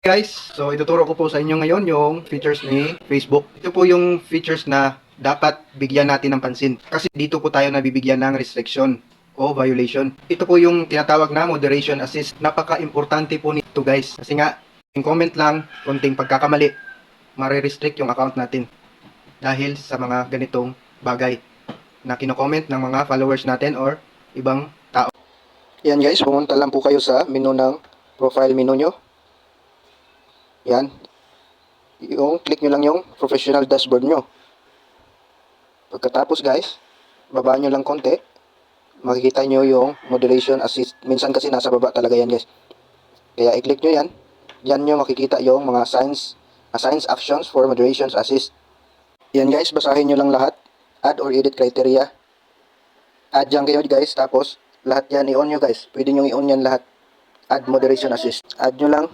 Guys, so ituturo ko po sa inyo ngayon yung features ni Facebook. Ito po yung features na dapat bigyan natin ng pansin. Kasi dito po tayo nabibigyan ng restriction o violation. Ito po yung tinatawag na moderation assist. Napaka-importante po nito guys. Kasi nga, yung comment lang, konting pagkakamali, mare-restrict yung account natin. Dahil sa mga ganitong bagay na kino-comment ng mga followers natin or ibang tao. Yan guys, pumunta lang po kayo sa menu ng profile menu nyo. Yan. Yung click nyo lang yung professional dashboard nyo. Pagkatapos guys, baba nyo lang konti. Makikita nyo yung moderation assist. Minsan kasi nasa baba talaga yan guys. Kaya i-click nyo yan. Yan nyo makikita yung mga assigns actions for moderation assist. Yan guys, basahin nyo lang lahat. Add or edit criteria. Add yan kayo guys. Tapos lahat yan i-on nyo guys. Pwede nyo i-on yan lahat. Add moderation assist. Add nyo lang.